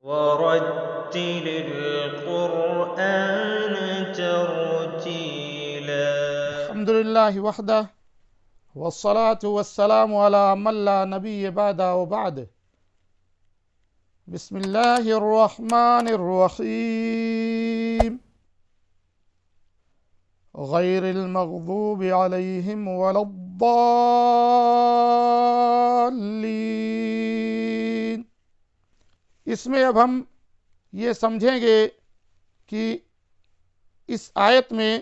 ورتل القرآن ترتيلا. الحمد لله وحده والصلاة والسلام على من لا نبي بعده وبعد. بسم الله الرحمن الرحيم. غير المغضوب عليهم ولا الضالين. اس میں اب ہم یہ سمجھیں گے کہ اس آیت میں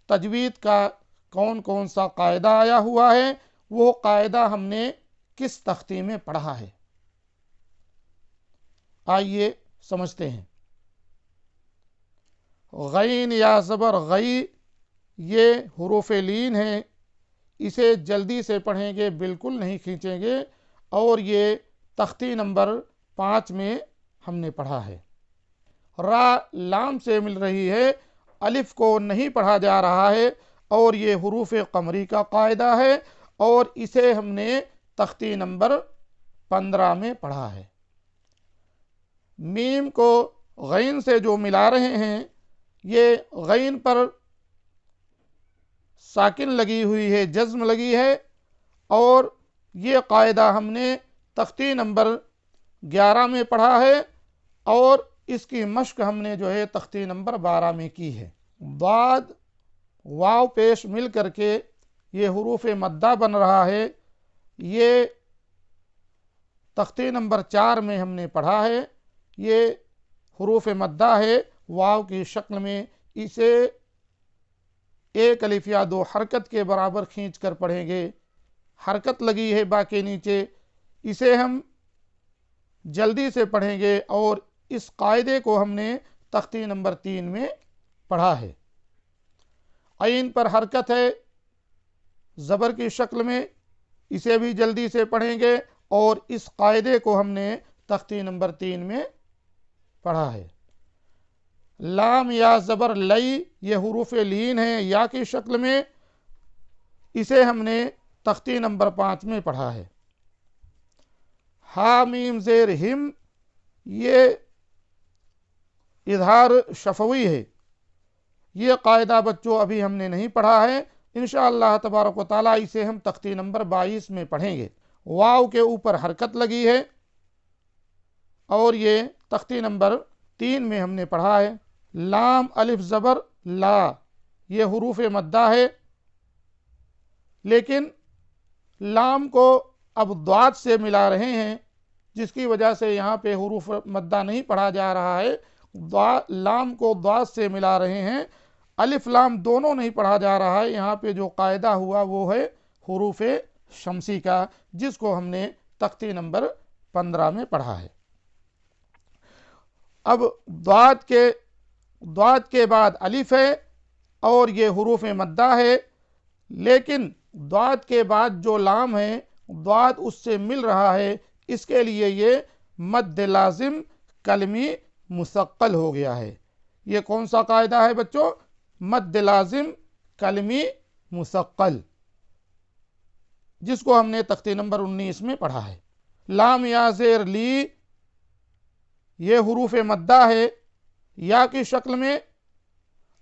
تجوید کا کون کون سا قاعدہ آیا ہوا ہے، وہ قاعدہ ہم نے کس تختی میں پڑھا ہے۔ آئیے سمجھتے ہیں۔ غین یا زبر غی، یہ حروف لین ہیں، اسے جلدی سے پڑھیں گے، بالکل نہیں کھینچیں گے، اور یہ تختی نمبر 5 میں ہم نے پڑھا ہے۔ را لام سے مل رہی ہے، الف کو نہیں پڑھا جا رہا ہے، اور یہ حروف قمری کا قاعدہ ہے، اور اسے ہم نے تختی نمبر 15 میں پڑھا ہے۔ میم کو غین سے جو ملا رہے ہیں، یہ غین پر ساکن لگی ہوئی ہے، جزم لگی ہے، اور یہ قاعدہ ہم نے تختی نمبر 11 میں پڑھا ہے، اور اس کی مشق ہم نے جو ہے تختی نمبر 12 میں کی ہے۔ ضاد واو پیش مل کر کے یہ حروف مدہ بن رہا ہے، یہ تختی نمبر 4 میں ہم نے پڑھا ہے۔ یہ حروف مدہ ہے واو کی شکل میں، اسے ایک الف یا 2 حرکت کے برابر کھینچ کر پڑھیں گے، حرکت لگی ہے با کے نیچے، اسے ہم جلدی سے پڑھیں گے، اور اس قاعدے کو ہم نے تختی نمبر 3 میں پڑھا ہے۔ عین پر حرکت ہے زبر کی شکل میں، اسے بھی جلدی سے پڑھیں گے، اور اس قاعدے کو ہم نے تختی نمبر 3 میں پڑھا ہے۔ لام یا زبر لئی، یہ حروف لین ہیں یا کی شکل میں، اسے ہم نے تختی نمبر 5 میں پڑھا ہے۔ ہا میم زیر ہم، یہ اظہار شفوی ہے، یہ قاعدہ بچوں ابھی ہم نے نہیں پڑھا ہے، انشاءاللہ تبارک و تعالی اسے ہم تختی نمبر 22 میں پڑھیں گے۔ واو کے اوپر حرکت لگی ہے، اور یہ تختی نمبر 3 میں ہم نے پڑھا ہے۔ لام الف زبر لا، یہ حروف مدہ ہے، لیکن لام کو اب ضاد سے ملا رہے ہیں، جس کی وجہ سے یہاں پہ حروف مدہ نہیں پڑھا جا رہا ہے، لام کو ضاد سے ملا رہے ہیں، الف لام دونوں نہیں پڑھا جا رہا ہے۔ یہاں پہ جو قاعدہ ہوا وہ ہے حروف شمسی کا، جس کو ہم نے تختی نمبر 15 میں پڑھا ہے۔ اب ضاد کے بعد الف ہے، اور یہ حروف مدہ ہے، لیکن ضاد کے بعد جو لام ہے، ضاد اس سے مل رہا ہے، اس کے لیے یہ مد لازم کلمی مثقل ہو گیا ہے۔ یہ کون سا قاعدہ ہے بچوں؟ مد لازم کلمی مثقل، جس کو ہم نے تختی نمبر 19 میں پڑھا ہے۔ لام یا زیر لی، یہ حروف مدہ ہے یا کی شکل میں،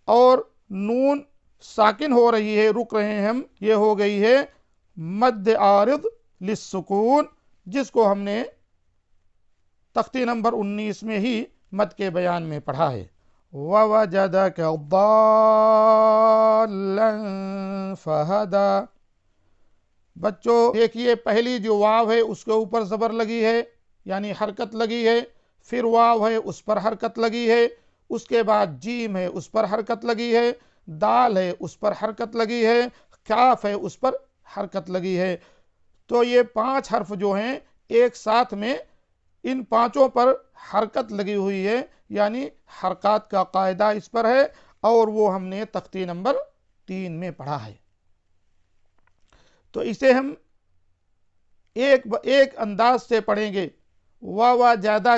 اور نون ساکن ہو رہی ہے، رک رہے ہیں ہم، یہ ہو گئی ہے مد عارض للسکون، جس کو ہم نے تختی نمبر 19 میں ہی مد کے بیان میں پڑھا ہے۔ وَوَجَدَكَ ضَالًّا فَهَدَى۔ بچوں دیکھیے، پہلی جو واو ہے اس کے اوپر زبر لگی ہے، یعنی حرکت لگی ہے، پھر واو ہے اس پر حرکت لگی ہے، اس کے بعد جیم ہے اس پر حرکت لگی ہے، دال ہے اس پر حرکت لگی ہے، کاف ہے اس پر حرکت لگی ہے۔ تو یہ 5 حرف جو ہیں ایک ساتھ میں ان 5 پر حرکت لگی ہوئی ہے، یعنی حرکات کا قاعدہ اس پر ہے، اور وہ ہم نے تختی نمبر 3 میں پڑھا ہے۔ تو اسے ہم ایک انداز سے پڑھیں گے، واوا جادہ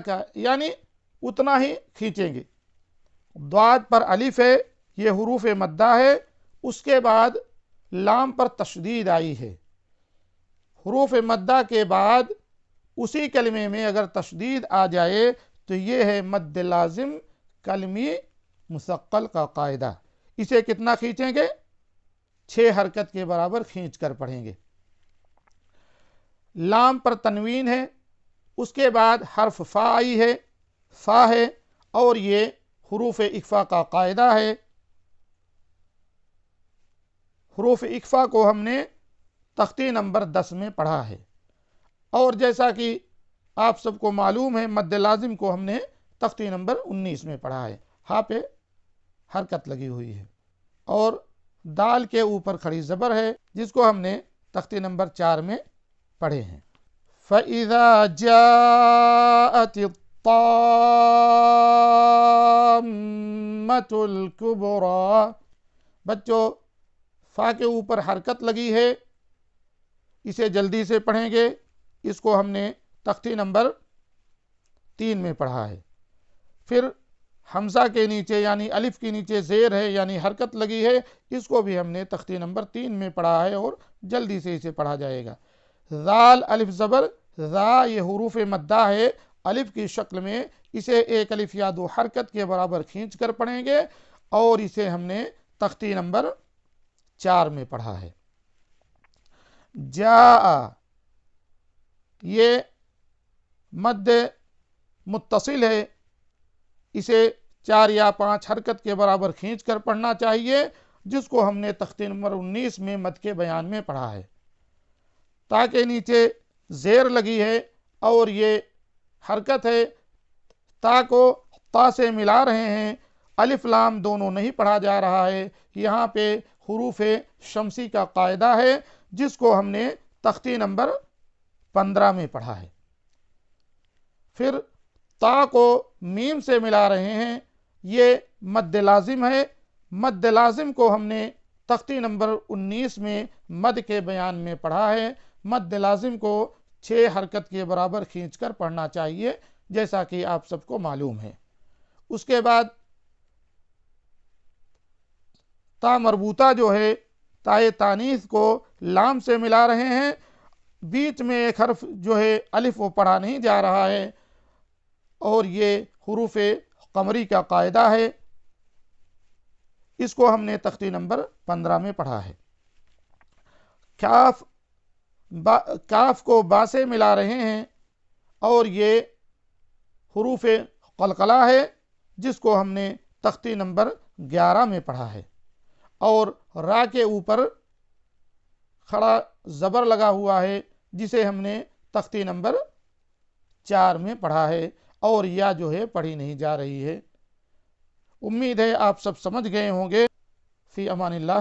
کا، یعنی اتنا ہی کھینچیں گے۔ ضاد پر الف ہے، یہ حروف مدہ ہے، اس کے بعد لام پر تشدید آئی ہے۔ حروف مدہ کے بعد اسی کلمے میں اگر تشدید آ جائے تو یہ ہے مد لازم کلمی مثقل کا قاعدہ. اسے کتنا کھینچیں گے؟ 6 حرکت کے برابر کھینچ کر پڑھیں گے. لام پر تنوین ہے، اس کے بعد حرف فا آئی ہے، فا ہے، اور یہ حروف اخفا کا قاعدہ ہے. حروف اخفا کو ہم نے تختی نمبر 10 میں پڑھا ہے، اور جیسا کہ آپ سب کو معلوم ہے مد لازم کو ہم نے تختی نمبر 19 میں پڑھا ہے. ہاں پہ حرکت لگی ہوئی ہے، اور دال کے اوپر کھڑی زبر ہے جس کو ہم نے تختی نمبر 4 میں پڑھے ہیں. فَإِذَا جَاءَتِ الطَّامَّةُ الْكُبْرَى. بچوں فا کے اوپر حرکت لگی ہے، اسے جلدی سے پڑھیں گے. اس کو ہم نے تختی نمبر 3 میں پڑھا ہے. پھر حمزہ کے نیچے یعنی الف کے نیچے زیر ہے یعنی حرکت لگی ہے، اس کو بھی ہم نے تختی نمبر 3 میں پڑھا ہے اور جلدی سے اسے پڑھا جائے گا. ذال الف زبر ذا، یہ حروف مدہ ہے الف کی شکل میں. اسے ایک الف یا 2 حرکت کے برابر کھینچ کر پڑھیں گے، اور اسے ہم نے تختی نمبر 4 میں پڑھا ہے. جاء، یہ مد متصل ہے، اسے 4 یا 5 حرکت کے برابر کھینچ کر پڑھنا چاہیے، جس کو ہم نے تختی نمبر 19 میں مد کے بیان میں پڑھا ہے. تا کے نیچے زیر لگی ہے اور یہ حرکت ہے. تا کو تا سے ملا رہے ہیں، الف لام دونوں نہیں پڑھا جا رہا ہے. یہاں پہ حروف شمسی کا قاعدہ ہے جس کو ہم نے تختی نمبر 15 میں پڑھا ہے. پھر تا کو میم سے ملا رہے ہیں، یہ مد لازم ہے. مد لازم کو ہم نے تختی نمبر 19 میں مد کے بیان میں پڑھا ہے. مد لازم کو 6 حرکت کے برابر کھینچ کر پڑھنا چاہیے جیسا کہ آپ سب کو معلوم ہے. اس کے بعد تا مربوطہ جو ہے، تائے تانیث کو لام سے ملا رہے ہیں. بیچ میں ایک حرف جو ہے الف وہ پڑھا نہیں جا رہا ہے، اور یہ حروف قمری کا قاعدہ ہے. اس کو ہم نے تختی نمبر 15 میں پڑھا ہے. کاف کو با سے ملا رہے ہیں، اور یہ حروف قلقلہ ہے جس کو ہم نے تختی نمبر 11 میں پڑھا ہے. اور را کے اوپر کھڑا زبر لگا ہوا ہے جسے ہم نے تختی نمبر 4 میں پڑھا ہے، اور یا جو ہے پڑھی نہیں جا رہی ہے. امید ہے آپ سب سمجھ گئے ہوں گے. فی امان اللہ.